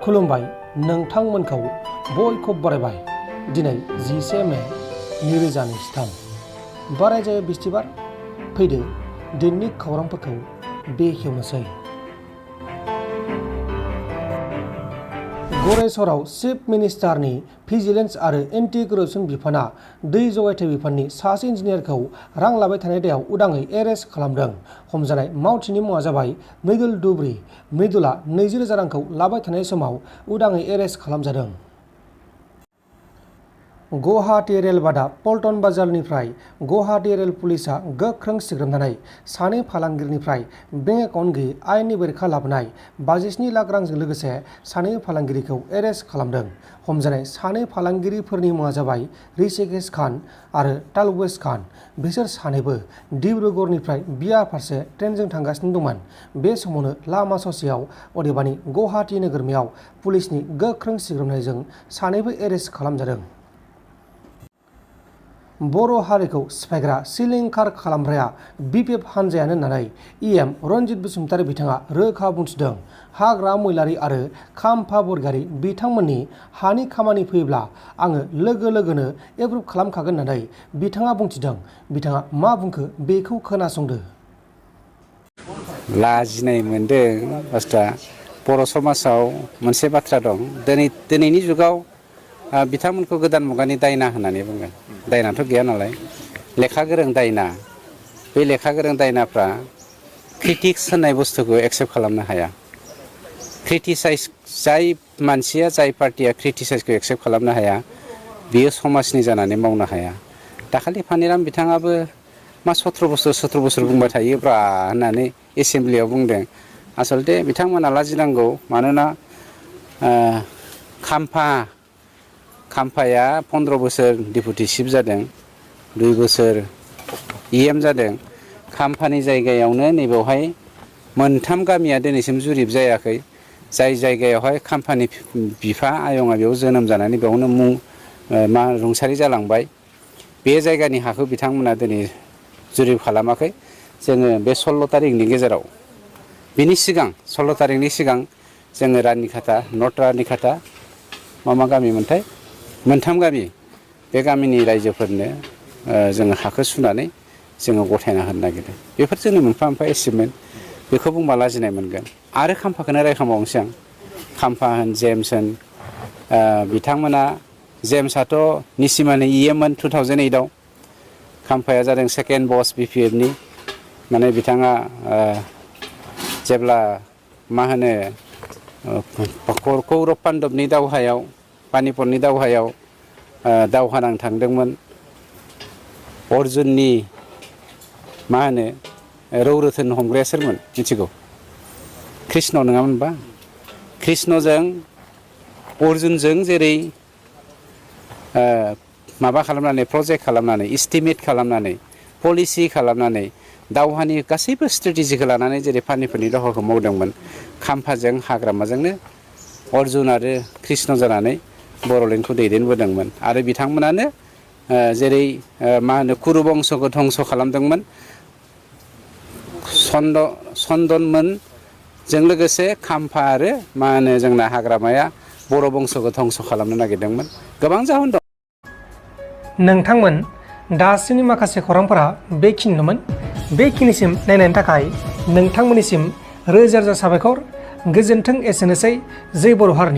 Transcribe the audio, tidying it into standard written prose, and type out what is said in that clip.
खुलुमबाय नोंथांमोनखौ बयखौबो बरायबाय। दिनै 11 मे 2023 बारायजायो बिस्थिबार। फैदो दिननि खौरांफोरखौ बेखेवनोसै। गरेस्वराव चिफ मिनिस्टारनि भिजिलेन्स आरो एन्टि करप्शन बिफाना दै जगायथाय बिफाननि सासे इन्जिनियारखौ रां लाबाय थानाय दायाव उदाङै एरेस्ट खालामदों। हमजानाय मावथिनि मुङा जाबाय मृदुल दुबरी। मृदुला 20,000 रांखौ लाबाय थानाय समाव उदाङै एरेस्ट खालामजादों। गुवाहाटी रेलबादा पल्टन बाजारनिफ्राय गुवाहाटी रेल पुलिसआ गोख्रों सिग्रोमनानै सानै फालांगिरिनिफ्राय बेंक एकाउन्ट गैयै आयेननि बेरेखा लाबोनाय 57 लाख रांजों लोगोसे सानै फालांगिरिखौ एरेस्ट खालामदों। हमजानाय सानै फालांगिरिफोरनि मुङा जाबाय ऋषिकेश खान आरो तालवेश खान। बिसोर सानैबो डिब्रुगड़निफ्राय बिया फारसे ट्रेनजों थांगासिनो दंमोन। बे समावनो लामा ससेयाव अदेबानि गुवाहाटी नोगोरमायाव पुलिसनि गोख्रों सिग्रोमनायजों सानैबो एरेस्ट खालामजादों। बर' हारिखौ सिफायग्रा सिलिंखार खालामग्राया BPF हानजायानो होननानै EM रनजित बसुमतारी बिथाङा रोखा बुंथिदों। हाग्रा मैलारि आरो खाम्फा बरगयारी बिथांमोननि हानि खामानि फैयोब्ला आङो लोगो लोगोनो एप्रुभ खालामखागोन होननानै बिथाङा बुंथिदों। बिथाङा मा बुंखो बेखौ खोनासंदो। लाजिनाय मोनदों बाथ्रा। बर' समाजाव मोनसे बाथ्रा दं, दिनैनि जुगाव बिथांमोनखौ गोदान मुगानि दायना होननानै बुङो। दायनाथ' गैया नालाय, लेखा गोरों दायना। बे लेखा गोरों दायनाफ्रा क्रिटिक्स होननाय बुस्थुखौ एक्सेप्ट खालामनो हाया। क्रिटिसाइज जाय मानसिया जाय पार्टिया क्रिटिसाइजखौ एक्सेप्ट खालामनो हाया बियो समाजनि जानानै मावनो हाया। दाखालि फानिराम बिथाङाबो मा 17 बोसोर बुंबाय थायोब्रा होननानै एसेमब्लियाव बुंदों। आसलथे बिथांमोना लाजिनांगौ। मानोना खाम्फाया 15 बोसोर डिपुटि चिफ जादों, 2 बोसोर EM जादों। खाम्फानि जायगायावनो नैबेवहाय मोनथाम गामिया दिनैसिम जुरिब जायाखै। जाय जायगायावहाय खाम्फानि बिफा आयंआ बेयाव जोनोम जानानै बेयावनो रुंसारि जालांबाय। बे जायगानि हाखौ बिथांमोना दिनै जुरिब खालामाखै। जोङो बे 16 तारिखनि गेजेराव, बिनि सिगां 16 तारिखनि सिगां जोङो रानिखाता, नर्थ रानिखाता, मा गामिमोनथाय, मोनथाम गामि, बे गामिनि रायजोफोरनो जोङो हाखौ सुनानै जोङो गथायना होनो नागिरदों। बेफोर जोंनि मोनफा मोनफा एचिभमेन्ट। बेखौ बुंबा लाजिनाय मोनगोन। आरो खाम्फाखौनो रायखांबावनोसै आं। खाम्फा होन, जेम्स होन, बिथांमोना, जेम्सआथ' निसिमानि EM मोन 2008 आव। खाम्फाया जादों सेकेन्ड बस BPF नि। माने बिथाङा जेब्ला कौरब पान्डबनि दावहायाव, पानिपतनि दावहायाव दावहा नांनो थांदोंमोन। अर्जुननि रौरोथोन हमग्राया सोरमोन मिथिगौ? कृष्ण नङामोन होनबा? कृष्णजों अर्जुनजों जेरै खालामनानै, प्रजेक्ट खालामनानै, इस्टिमेट खालामनानै, पलिसि खालामनानै, दावहानि गासैबो स्ट्रेटेजिखौ लानानै जेरै पानिपतनि दावहाखौ मावदोंमोन, खाम्फाजों हाग्रामाजोंनो अर्जुन आरो कृष्ण जानानै बर'लेण्डखौ दैदेनबोदोंमोन। आरो बिथांमोनानो जेरै कुरु बंस'खौ धंस' खालामदोंमोन, चन्दनमोनजों लोगोसे खाम्फा आरो जोंना हाग्रामाया बर' बंस'खौ धंस' खालामनो नागिरदोंमोन। गोबां जाहोन दं। नोंथांमोन दासिमनि माखासे खौरांफोरा बेखिनिल'मोन। बेखिनिसिम नायनायनि थाखाय नोंथांमोननिसिम रोजा रोजा साबायखर। गोजोन्थों। एसेनोसै। जै बर' हारिनि